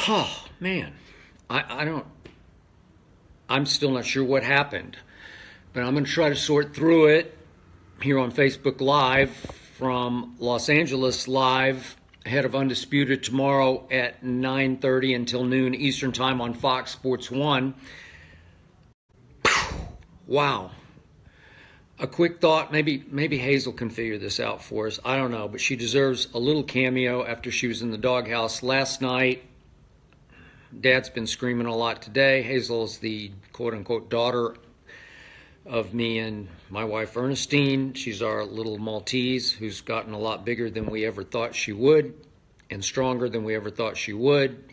Oh, man. I'm still not sure what happened, but I'm going to try to sort through it here on Facebook Live from Los Angeles Live, ahead of Undisputed tomorrow at 9:30 until noon Eastern Time on Fox Sports 1. Wow. A quick thought, maybe Hazel can figure this out for us. I don't know, but she deserves a little cameo after she was in the doghouse last night. Dad's been screaming a lot today. Hazel's the quote-unquote daughter of me and my wife Ernestine. She's our little Maltese who's gotten a lot bigger than we ever thought she would, and stronger than we ever thought she would,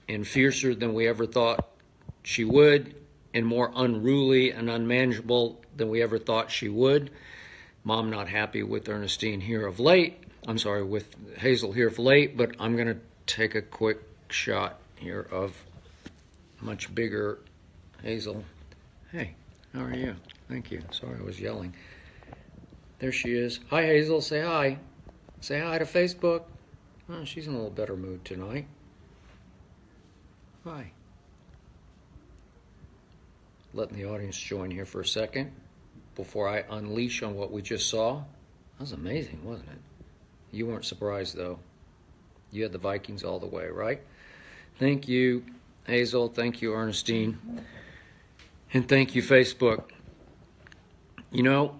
and fiercer than we ever thought she would, and more unruly and unmanageable than we ever thought she would. Mom not happy with Ernestine here of late. I'm sorry, with Hazel here of late, but I'm going to take a quick shot here of much bigger Hazel. Hey, how are you? Thank you. Sorry, I was yelling. There she is. Hi, Hazel. Say hi. Say hi to Facebook. Oh, she's in a little better mood tonight. Hi. Letting the audience join here for a second before I unleash on what we just saw. That was amazing, wasn't it? You weren't surprised, though. You had the Vikings all the way, right? Thank you, Hazel. Thank you, Ernestine. And thank you, Facebook. You know,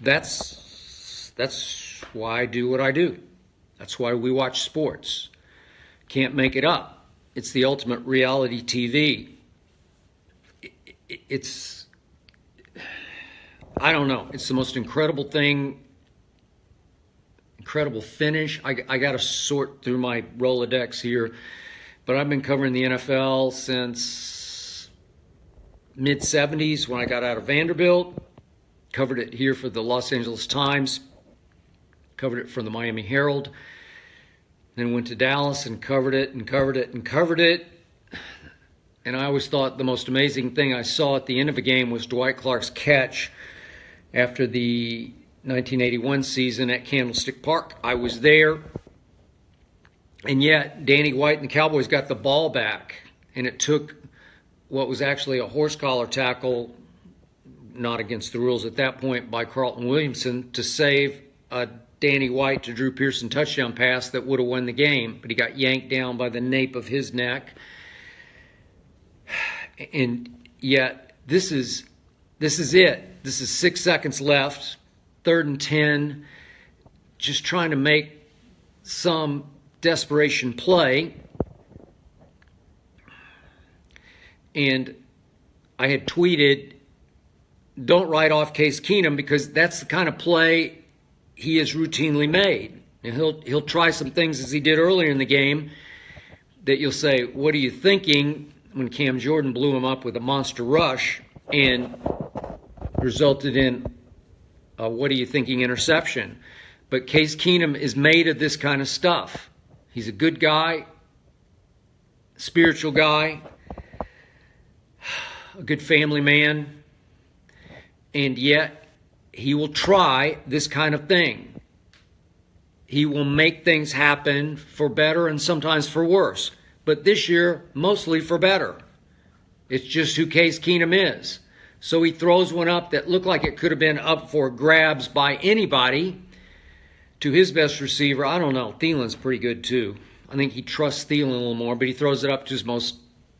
that's why I do what I do. That's why we watch sports. Can't make it up. It's the ultimate reality TV. It's, I don't know. It's the most incredible thing. Incredible finish. I got to sort through my Rolodex here, but I've been covering the NFL since mid-'70s when I got out of Vanderbilt. Covered it here for the Los Angeles Times. Covered it for the Miami Herald. Then went to Dallas and covered it and covered it and covered it. And I always thought the most amazing thing I saw at the end of a game was Dwight Clark's catch after the 1981 season at Candlestick Park. I was there, and yet Danny White and the Cowboys got the ball back, and it took what was actually a horse collar tackle, not against the rules at that point, by Carlton Williamson to save a Danny White to Drew Pearson touchdown pass that would have won the game, but he got yanked down by the nape of his neck. And yet this is it. This is 6 seconds left. 3rd and 10, just trying to make some desperation play. And I had tweeted, don't write off Case Keenum, because that's the kind of play he has routinely made. And he'll try some things as he did earlier in the game that you'll say, what are you thinking, when Cam Jordan blew him up with a monster rush and resulted in what are you thinking interception. But Case Keenum is made of this kind of stuff. He's a good guy, spiritual guy, a good family man, and yet he will try this kind of thing. He will make things happen for better and sometimes for worse. But this year, mostly for better. It's just who Case Keenum is. So he throws one up that looked like it could have been up for grabs by anybody to his best receiver. I don't know. Thielen's pretty good too. I think he trusts Thielen a little more, but he throws it up to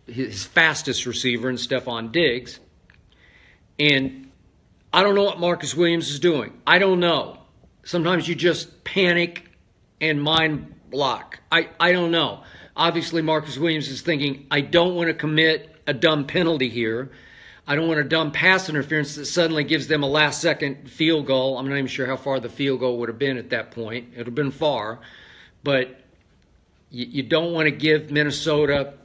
his fastest receiver in Stephon Diggs. And I don't know what Marcus Williams is doing. I don't know. Sometimes you just panic and mind block. I don't know. Obviously, Marcus Williams is thinking, I don't want to commit a dumb penalty here. I don't want a dumb pass interference that suddenly gives them a last-second field goal. I'm not even sure how far the field goal would have been at that point. It would have been far. But you don't want to give Minnesota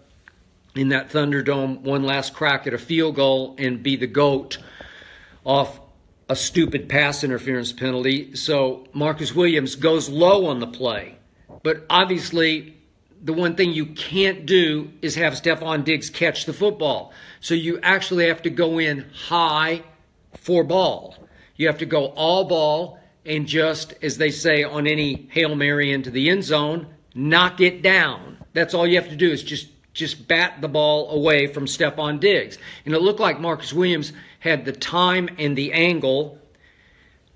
in that Thunderdome one last crack at a field goal and be the GOAT off a stupid pass interference penalty. So Marcus Williams goes low on the play. But obviously, the one thing you can't do is have Stephon Diggs catch the football. So you actually have to go in high for ball. You have to go all ball, and just, as they say on any Hail Mary into the end zone, knock it down. That's all you have to do is just bat the ball away from Stephon Diggs. And it looked like Marcus Williams had the time and the angle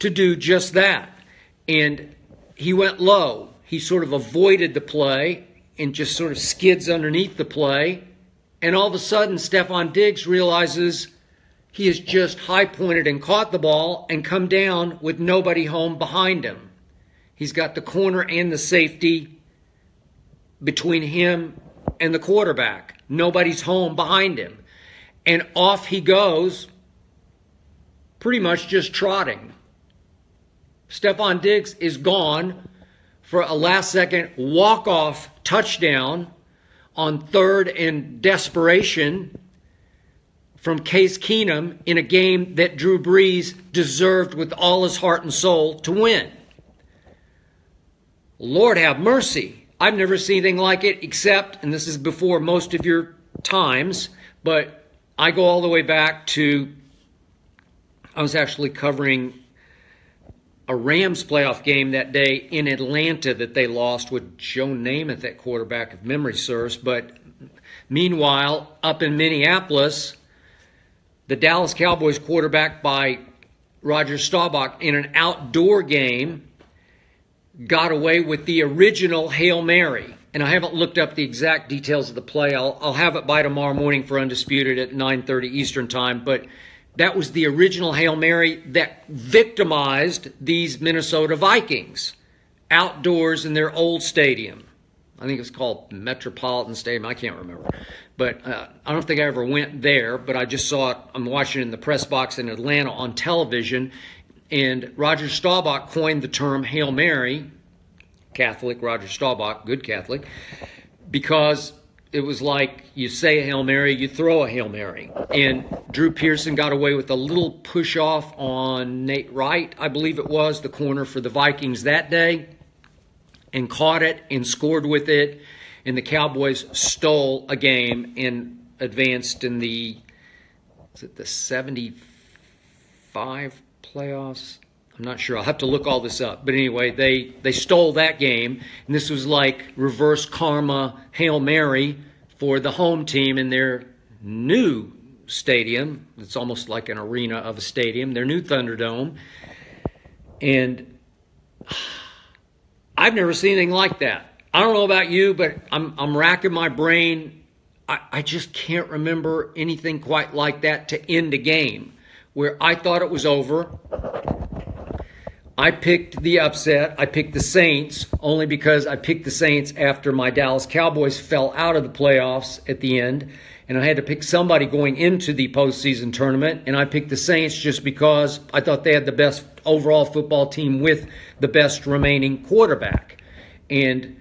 to do just that. And he went low. He sort of avoided the play and just sort of skids underneath the play. And all of a sudden, Stephon Diggs realizes he has just high-pointed and caught the ball and come down with nobody home behind him. He's got the corner and the safety between him and the quarterback. Nobody's home behind him. And off he goes, pretty much just trotting. Stephon Diggs is gone for a last-second walk-off touchdown on third and desperation from Case Keenum in a game that Drew Brees deserved with all his heart and soul to win. Lord have mercy. I've never seen anything like it except, and this is before most of your times, but I go all the way back to, I was actually covering a Rams playoff game that day in Atlanta that they lost with Joe Namath at quarterback, if memory serves. But meanwhile, up in Minneapolis, the Dallas Cowboys quarterback by Roger Staubach in an outdoor game got away with the original Hail Mary. And I haven't looked up the exact details of the play. I'll have it by tomorrow morning for Undisputed at 9:30 Eastern Time. But that was the original Hail Mary that victimized these Minnesota Vikings outdoors in their old stadium. I think it's called Metropolitan Stadium. I can't remember. But I don't think I ever went there, but I just saw it. I'm watching it in the press box in Atlanta on television. And Roger Staubach coined the term Hail Mary, Catholic Roger Staubach, good Catholic, because it was like you say a Hail Mary, you throw a Hail Mary. And Drew Pearson got away with a little push-off on Nate Wright, I believe it was, the corner for the Vikings that day, and caught it and scored with it. And the Cowboys stole a game and advanced in the 75 playoffs? I'm not sure. I'll have to look all this up. But anyway, they stole that game. And this was like reverse karma Hail Mary for the home team in their new stadium. It's almost like an arena of a stadium, their new Thunderdome. And I've never seen anything like that. I don't know about you, but I'm racking my brain. I just can't remember anything quite like that to end a game where I thought it was over. I picked the upset. I picked the Saints only because I picked the Saints after my Dallas Cowboys fell out of the playoffs at the end, and I had to pick somebody going into the postseason tournament, and I picked the Saints just because I thought they had the best overall football team with the best remaining quarterback. And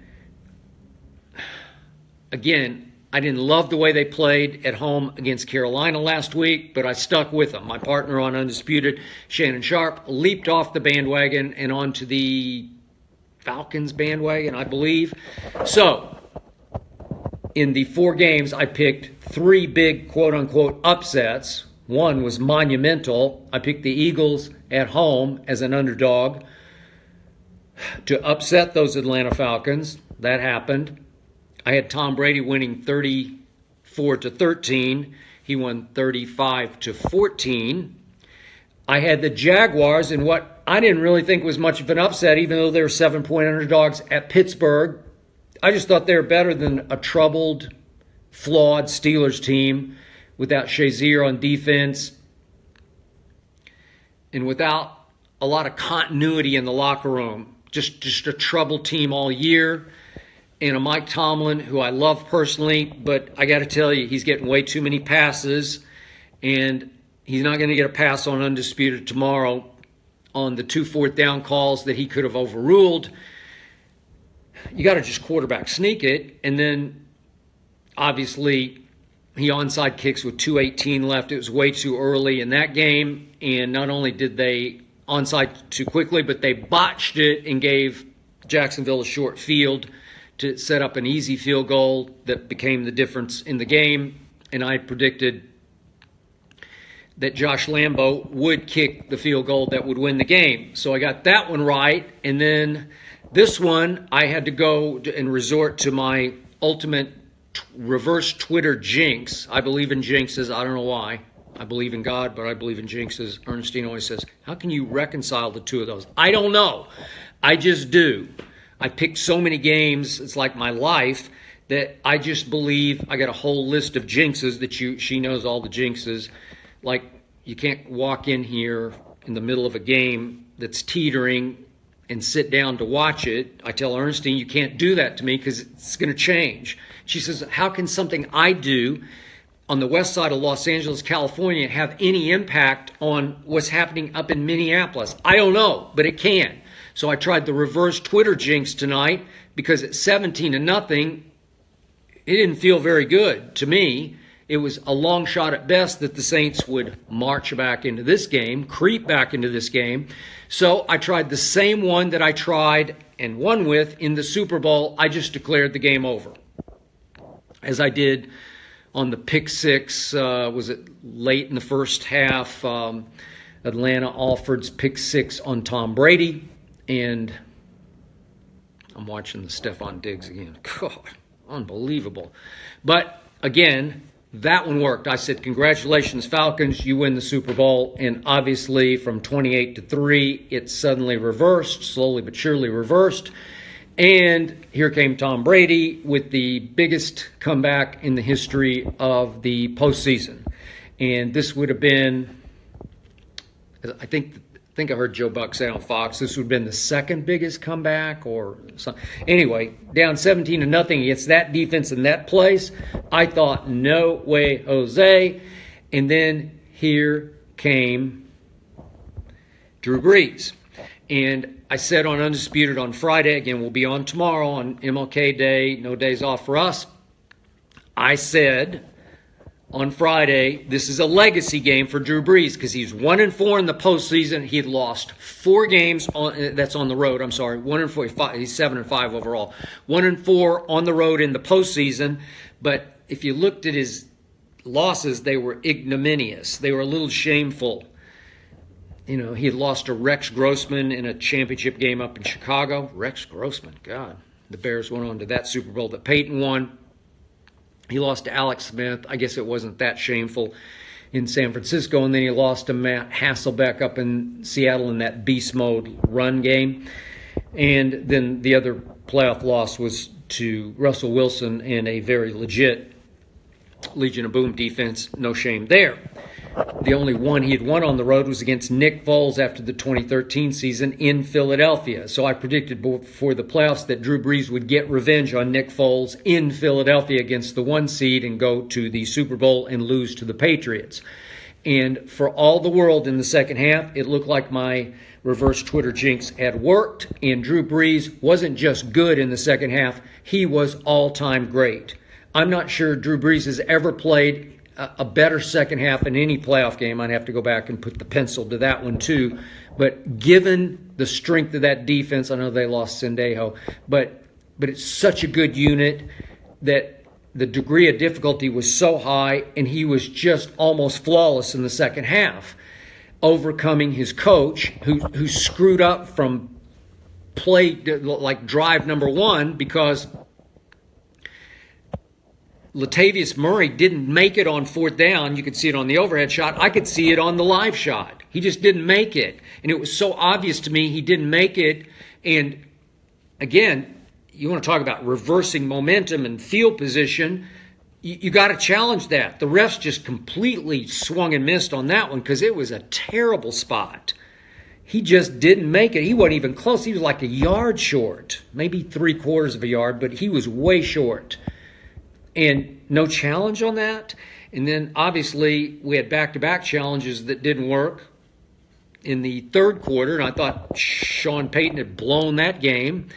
again, I didn't love the way they played at home against Carolina last week, but I stuck with them. My partner on Undisputed, Shannon Sharp, leaped off the bandwagon and onto the Falcons bandwagon, I believe. So, in the 4 games, I picked 3 big quote-unquote upsets. One was monumental. I picked the Eagles at home as an underdog to upset those Atlanta Falcons. That happened. I had Tom Brady winning 34-13. He won 35-14. I had the Jaguars in what I didn't really think was much of an upset, even though they were 7-point underdogs at Pittsburgh. I just thought they were better than a troubled, flawed Steelers team without Shazier on defense and without a lot of continuity in the locker room. Just a troubled team all year. And a Mike Tomlin, who I love personally, but I got to tell you, he's getting way too many passes, and he's not going to get a pass on Undisputed tomorrow on the 2 fourth-down calls that he could have overruled. You got to just quarterback sneak it, and then obviously he onside kicks with 2:18 left. It was way too early in that game, and not only did they onside too quickly, but they botched it and gave Jacksonville a short field to set up an easy field goal that became the difference in the game. And I predicted that Josh Lambo would kick the field goal that would win the game. So I got that one right. And then this one, I had to go and resort to my ultimate reverse Twitter jinx. I believe in jinxes. I don't know why. I believe in God, but I believe in jinxes. Ernestine always says, how can you reconcile the two of those? I don't know. I just do. I picked so many games, it's like my life, that I just believe I got a whole list of jinxes that she knows all the jinxes. Like, you can't walk in here in the middle of a game that's teetering and sit down to watch it. I tell Ernestine, you can't do that to me because it's going to change. She says, how can something I do on the west side of Los Angeles, California, have any impact on what's happening up in Minneapolis? I don't know, but it can. So I tried the reverse Twitter jinx tonight because at 17-0, it didn't feel very good to me. It was a long shot at best that the Saints would march back into this game, creep back into this game. So I tried the same one that I tried and won with in the Super Bowl. I just declared the game over. As I did on the pick six, was it late in the first half, Atlanta Alford's pick six on Tom Brady. And I'm watching the Stephon Diggs again. God, unbelievable. But again, that one worked. I said, congratulations, Falcons, you win the Super Bowl. And obviously from 28-3, it suddenly reversed, slowly but surely reversed. And here came Tom Brady with the biggest comeback in the history of the postseason. And this would have been, I think I heard Joe Buck say on Fox, this would have been the second biggest comeback or something. Anyway, down 17-0 against that defense in that place. I thought, no way, Jose. And then here came Drew Brees. And I said on Undisputed on Friday, again, we'll be on tomorrow on MLK Day, no days off for us. I said on Friday, this is a legacy game for Drew Brees because he's 1-4 in the postseason. He had lost 4 games that's on the road. I'm sorry, 1-4. He's 7-5 overall. 1-4 on the road in the postseason. But if you looked at his losses, they were ignominious. They were a little shameful. You know, he had lost to Rex Grossman in a championship game up in Chicago. Rex Grossman, God. The Bears went on to that Super Bowl that Peyton won. He lost to Alex Smith. I guess it wasn't that shameful in San Francisco. And then he lost to Matt Hasselbeck up in Seattle in that beast mode run game. And then the other playoff loss was to Russell Wilson in a very legit Legion of Boom defense. No shame there. The only one he had won on the road was against Nick Foles after the 2013 season in Philadelphia. So I predicted before the playoffs that Drew Brees would get revenge on Nick Foles in Philadelphia against the 1 seed and go to the Super Bowl and lose to the Patriots. And for all the world in the second half, it looked like my reverse Twitter jinx had worked. And Drew Brees wasn't just good in the second half. He was all-time great. I'm not sure Drew Brees has ever played a better second half in any playoff game. I'd have to go back and put the pencil to that one too. But given the strength of that defense, I know they lost Sendejo, but it's such a good unit that the degree of difficulty was so high, and he was just almost flawless in the second half, overcoming his coach who screwed up from play like drive number 1 because Latavius Murray didn't make it on 4th down. You could see it on the overhead shot. I could see it on the live shot. He just didn't make it. And it was so obvious to me he didn't make it. And again, you want to talk about reversing momentum and field position. You got to challenge that. The refs just completely swung and missed on that one because it was a terrible spot. He just didn't make it. He wasn't even close. He was like a yard short, maybe 3/4 of a yard, but he was way short. And no challenge on that. And then obviously we had back-to-back challenges that didn't work in the third quarter. And I thought Sean Payton had blown that game.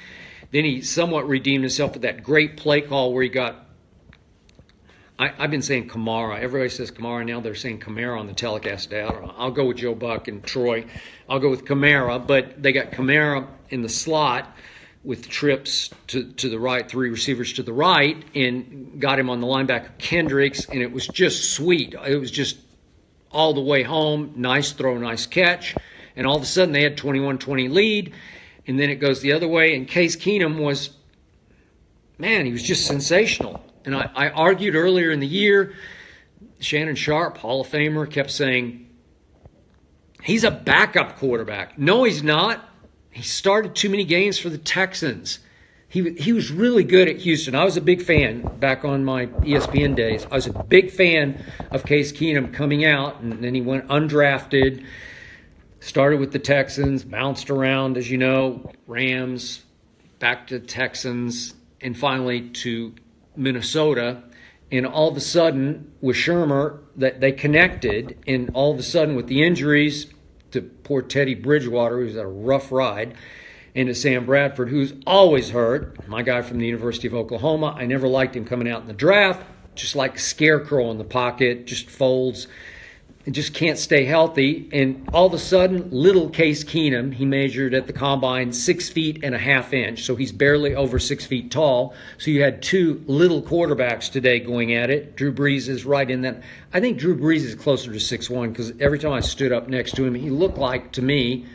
Then he somewhat redeemed himself with that great play call where he got, I've been saying Kamara. Everybody says Kamara now. They're saying Kamara on the telecast today. I don't know. I'll go with Joe Buck and Troy. I'll go with Kamara. But they got Kamara in the slot with trips to the right, 3 receivers to the right, and got him on the linebacker Kendricks, and it was just sweet. It was just all the way home. Nice throw, nice catch. And all of a sudden they had 21-20 lead. And then it goes the other way. And Case Keenum was, man, he was just sensational. And I argued earlier in the year, Shannon Sharp, Hall of Famer, kept saying, he's a backup quarterback. No, he's not. He started too many games for the Texans. He was really good at Houston. I was a big fan back on my ESPN days. I was a big fan of Case Keenum coming out, and then he went undrafted, started with the Texans, bounced around, as you know, Rams, back to Texans, and finally to Minnesota. And all of a sudden, with Shermer, that they connected, and all of a sudden with the injuries to poor Teddy Bridgewater, who's had a rough ride, and to Sam Bradford, who's always hurt, my guy from the University of Oklahoma. I never liked him coming out in the draft, just like scarecrow in the pocket, just folds, and just can't stay healthy. And all of a sudden, little Case Keenum, he measured at the combine 6 feet and a half inch, so he's barely over 6 feet tall. So you had two little quarterbacks today going at it. Drew Brees is right in that. I think Drew Brees is closer to 6'1", because every time I stood up next to him, he looked like, to me,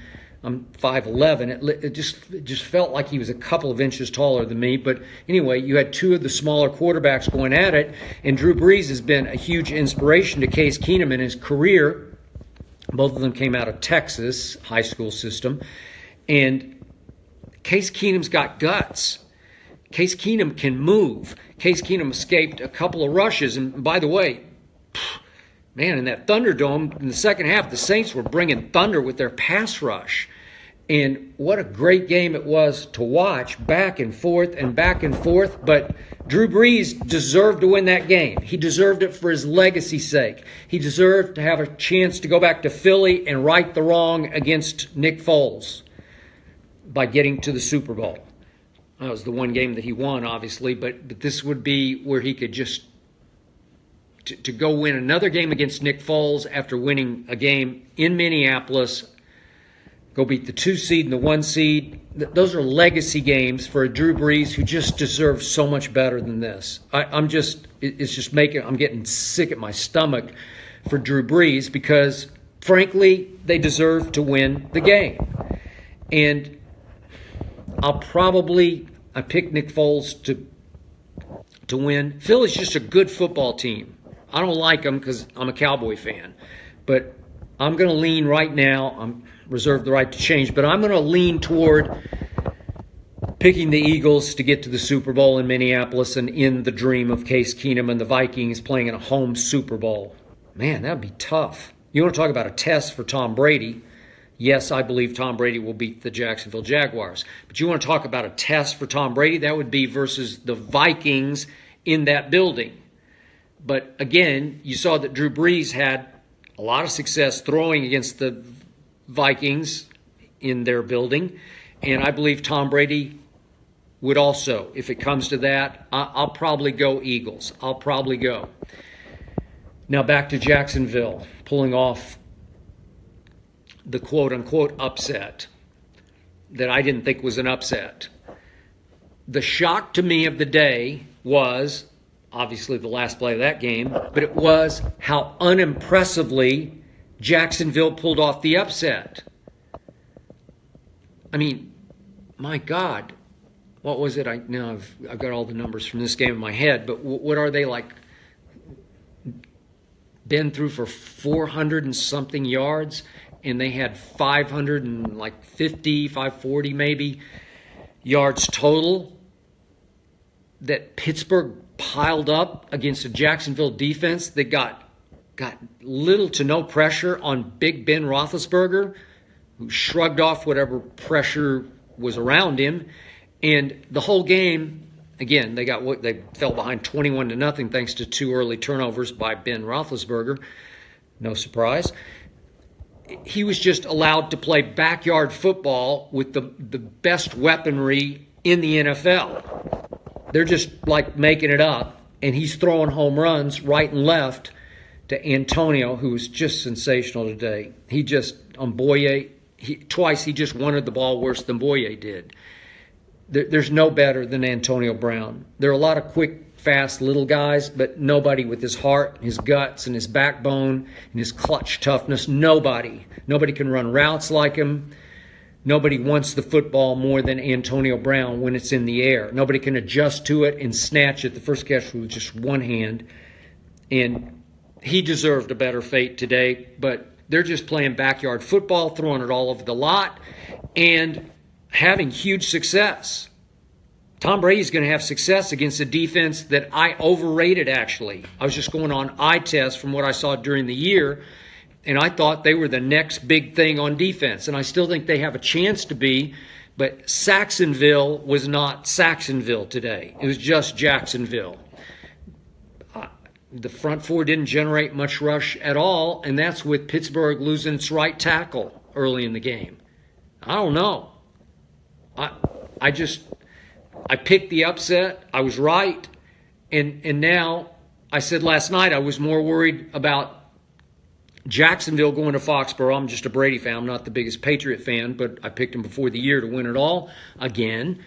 I'm 5'11". It just felt like he was a couple of inches taller than me. But anyway, you had two of the smaller quarterbacks going at it, and Drew Brees has been a huge inspiration to Case Keenum in his career. Both of them came out of Texas high school system, and Case Keenum's got guts. Case Keenum can move. Case Keenum escaped a couple of rushes, and by the way, man, in that Thunderdome, in the second half, the Saints were bringing thunder with their pass rush. And what a great game it was to watch, back and forth and back and forth. But Drew Brees deserved to win that game. He deserved it for his legacy's sake. He deserved to have a chance to go back to Philly and right the wrong against Nick Foles by getting to the Super Bowl. That was the one game that he won, obviously, but this would be where he could just to go win another game against Nick Foles after winning a game in Minneapolis, go beat the 2 seed and the 1 seed. Those are legacy games for a Drew Brees who just deserves so much better than this. I'm getting sick at my stomach for Drew Brees because, frankly, they deserve to win the game. And I picked Nick Foles to win. Philly's just a good football team. I don't like them because I'm a Cowboy fan. But I'm going to lean right now. I'm reserved the right to change. But I'm going to lean toward picking the Eagles to get to the Super Bowl in Minneapolis and in the dream of Case Keenum and the Vikings playing in a home Super Bowl. Man, that would be tough. You want to talk about a test for Tom Brady. Yes, I believe Tom Brady will beat the Jacksonville Jaguars. But you want to talk about a test for Tom Brady? That would be versus the Vikings in that building. But again, you saw that Drew Brees had a lot of success throwing against the Vikings in their building. And I believe Tom Brady would also. If it comes to that, I'll probably go Eagles. I'll probably go. Now back to Jacksonville, pulling off the quote-unquote upset that I didn't think was an upset. The shock to me of the day was obviously the last play of that game, but it was how unimpressively Jacksonville pulled off the upset. I mean, my God, what was it? I've got all the numbers from this game in my head, but what are they like? Been through for 400 and something yards, and they had 550, 540 maybe yards total that Pittsburgh piled up against a Jacksonville defense that got little to no pressure on Big Ben Roethlisberger, who shrugged off whatever pressure was around him. And the whole game, again, they fell behind 21-0 thanks to 2 early turnovers by Ben Roethlisberger. No surprise. He was just allowed to play backyard football with the best weaponry in the NFL. They're just like making it up, and he's throwing home runs right and left to Antonio, who was just sensational today. On Boye, twice he just wanted the ball worse than Boye did. there's no better than Antonio Brown. There are a lot of quick, fast little guys, but nobody with his heart, his guts, and his backbone, and his clutch toughness. Nobody can run routes like him. Nobody wants the football more than Antonio Brown when it's in the air. Nobody can adjust to it and snatch it the first catch with just one hand. And he deserved a better fate today, but they're just playing backyard football, throwing it all over the lot, and having huge success. Tom Brady's going to have success against a defense that I overrated, actually. I was just going on eye test from what I saw during the year, and I thought they were the next big thing on defense, and I still think they have a chance to be, but Saxonville was not Saxonville today. It was just Jacksonville. The front four didn't generate much rush at all, and that's with Pittsburgh losing its right tackle early in the game. I don't know. I picked the upset. I was right. And now, I said last night I was more worried about Jacksonville going to Foxborough. I'm just a Brady fan. I'm not the biggest Patriot fan, but I picked them before the year to win it all again,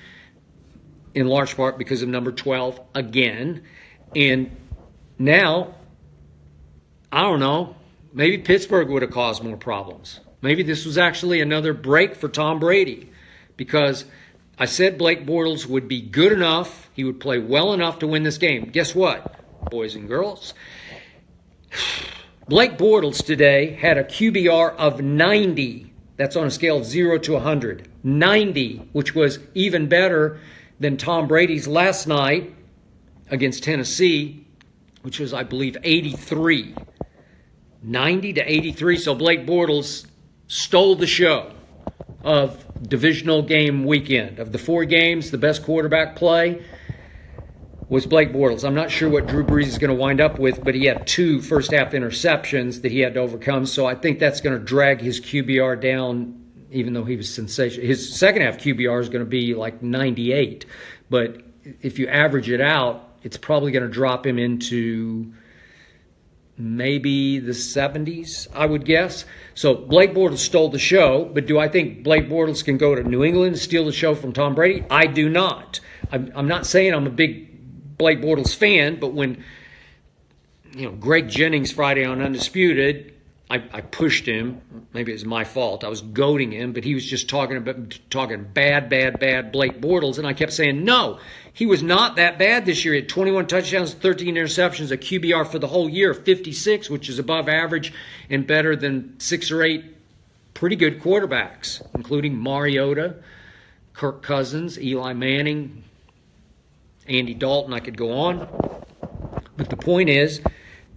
in large part because of number 12 again. And now, I don't know, maybe Pittsburgh would have caused more problems. Maybe this was actually another break for Tom Brady, because I said Blake Bortles would be good enough, he would play well enough to win this game. Guess what, boys and girls? Blake Bortles today had a QBR of 90. That's on a scale of 0 to 100. 90, which was even better than Tom Brady's last night against Tennessee, which was, I believe, 83. 90 to 83. So Blake Bortles stole the show of divisional game weekend. Of the 4 games, the best quarterback play was Blake Bortles. I'm not sure what Drew Brees is going to wind up with, but he had 2 first-half interceptions that he had to overcome, so I think that's going to drag his QBR down, even though he was sensational. His second-half QBR is going to be like 98, but if you average it out, it's probably going to drop him into maybe the 70s, I would guess. So Blake Bortles stole the show, but do I think Blake Bortles can go to New England and steal the show from Tom Brady? I do not. I'm not saying I'm a big Blake Bortles fan, but when Greg Jennings Friday on Undisputed, I pushed him. Maybe it was my fault. I was goading him, but he was just talking bad Blake Bortles, and I kept saying, no, he was not that bad this year. He had 21 touchdowns, 13 interceptions, a QBR for the whole year of 56, which is above average and better than 6 or 8 pretty good quarterbacks, including Mariota, Kirk Cousins, Eli Manning, Andy Dalton. I could go on. But the point is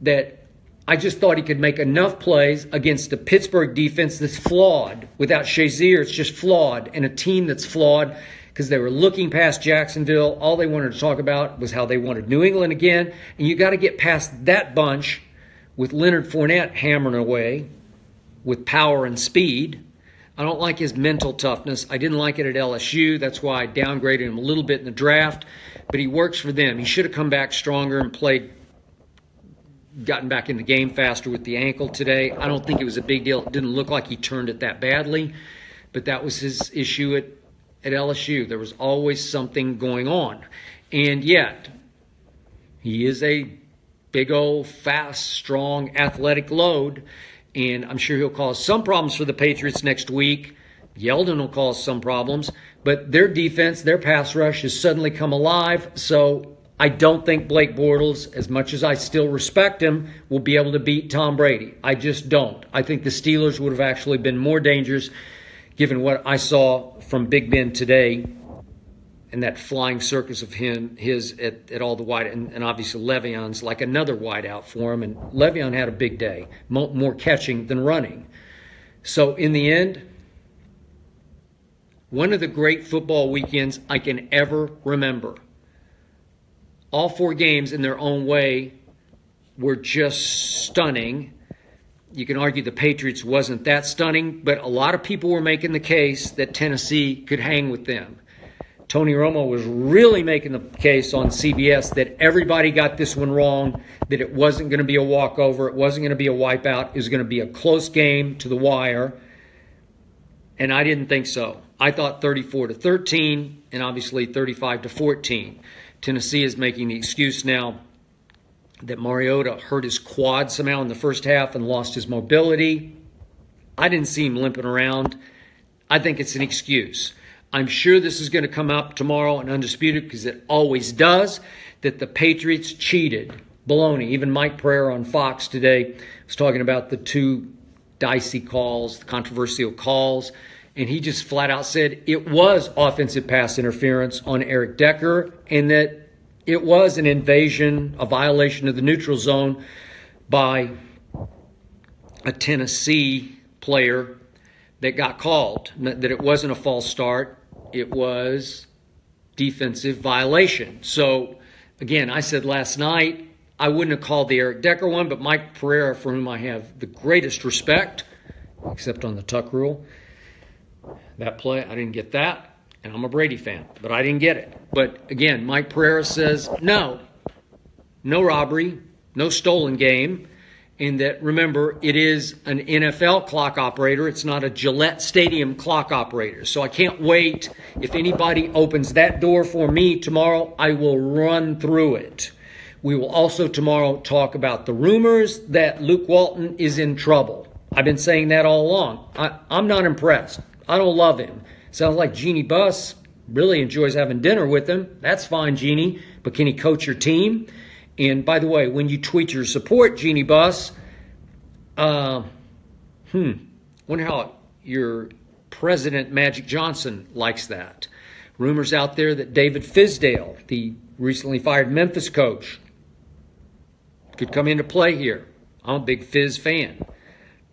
that I just thought he could make enough plays against a Pittsburgh defense that's flawed. Without Shazier, it's just flawed. And a team that's flawed because they were looking past Jacksonville. All they wanted to talk about was how they wanted New England again. And you got to get past that bunch with Leonard Fournette hammering away with power and speed. I don't like his mental toughness. I didn't like it at LSU. That's why I downgraded him a little bit in the draft. But he works for them. He should have come back stronger and gotten back in the game faster with the ankle today. I don't think it was a big deal. It didn't look like he turned it that badly. But that was his issue at LSU. There was always something going on. And yet, he is a big old, fast, strong, athletic load. And I'm sure he'll cause some problems for the Patriots next week. Yeldon will cause some problems. But their defense, their pass rush has suddenly come alive. So I don't think Blake Bortles, as much as I still respect him, will be able to beat Tom Brady. I just don't. I think the Steelers would have actually been more dangerous given what I saw from Big Ben today and that flying circus of his at all the wide, and obviously Le'Veon's like another wideout for him, and Le'Veon had a big day, more catching than running. So in the end, one of the great football weekends I can ever remember. All 4 games in their own way were just stunning. You can argue the Patriots wasn't that stunning, but a lot of people were making the case that Tennessee could hang with them. Tony Romo was really making the case on CBS that everybody got this one wrong, that it wasn't going to be a walkover, it wasn't going to be a wipeout, it was going to be a close game to the wire. And I didn't think so. I thought 34-13 and obviously 35-14. Tennessee is making the excuse now that Mariota hurt his quad somehow in the first half and lost his mobility. I didn't see him limping around. I think it's an excuse. I'm sure this is going to come up tomorrow and Undisputed, because it always does, that the Patriots cheated. Baloney. Even Mike Pereira on Fox today was talking about the two dicey calls, the controversial calls, and he just flat out said it was offensive pass interference on Eric Decker and that it was an invasion, a violation of the neutral zone by a Tennessee player that got called, that it wasn't a false start, it was defensive violation. So, again, I said last night I wouldn't have called the Eric Decker one, but Mike Pereira, for whom I have the greatest respect, except on the tuck rule, that play, I didn't get that. And I'm a Brady fan, but I didn't get it. But again, Mike Pereira says, no robbery, no stolen game. And that, remember, it is an NFL clock operator. It's not a Gillette Stadium clock operator. So I can't wait. If anybody opens that door for me tomorrow, I will run through it. We will also tomorrow talk about the rumors that Luke Walton is in trouble. I've been saying that all along. I'm not impressed. I don't love him. Sounds like Jeannie Buss really enjoys having dinner with him. That's fine, Jeannie. But can he coach your team? And by the way, when you tweet your support, Jeannie Buss, wonder how your president, Magic Johnson, likes that. Rumors out there that David Fizdale, the recently fired Memphis coach, could come into play here. I'm a big Fizz fan.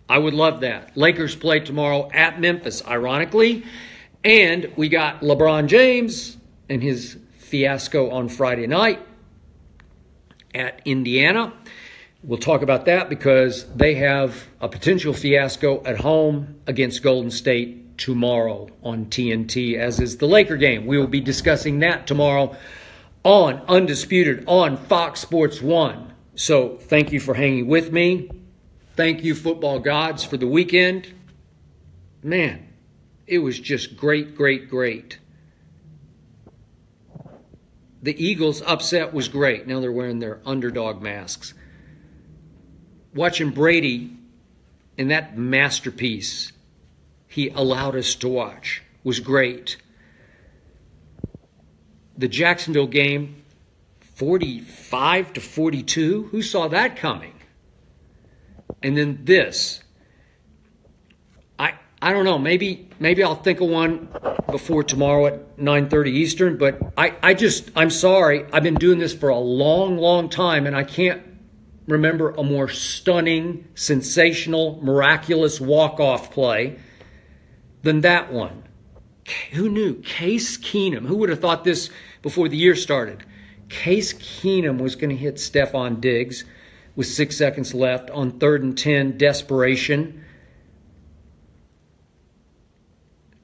I would love that. Lakers play tomorrow at Memphis, ironically. And we got LeBron James and his fiasco on Friday night at Indiana. We'll talk about that because they have a potential fiasco at home against Golden State tomorrow on TNT, as is the Laker game. We will be discussing that tomorrow on Undisputed on Fox Sports 1. So thank you for hanging with me. Thank you, football gods, for the weekend. Man, it was just great, great, great. The Eagles' upset was great. Now they're wearing their underdog masks. Watching Brady in that masterpiece he allowed us to watch was great. The Jacksonville game, 45-42. Who saw that coming? And then this. I don't know. Maybe I'll think of one before tomorrow at 9:30 Eastern. But I'm sorry. I've been doing this for a long, long time, and I can't remember a more stunning, sensational, miraculous walk-off play than that one. Who knew? Case Keenum. Who would have thought this before the year started? Case Keenum was going to hit Stephon Diggs with 6 seconds left on 3rd and 10, desperation,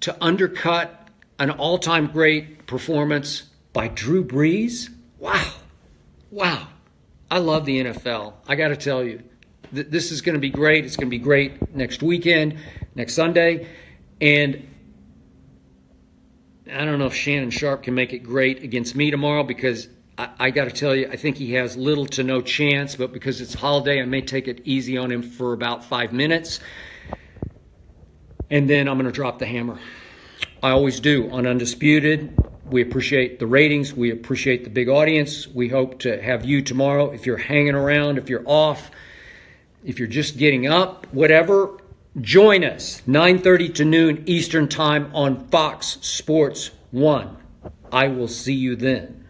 to undercut an all-time great performance by Drew Brees. Wow. I love the NFL. I got to tell you, this is going to be great. It's going to be great next weekend, next Sunday. And I don't know if Shannon Sharp can make it great against me tomorrow, because I got to tell you, I think he has little to no chance. But because it's a holiday, I may take it easy on him for about 5 minutes. And then I'm going to drop the hammer. I always do on Undisputed. We appreciate the ratings. We appreciate the big audience. We hope to have you tomorrow. If you're hanging around, if you're off, if you're just getting up, whatever, join us 9:30 to noon Eastern Time on Fox Sports 1. I will see you then.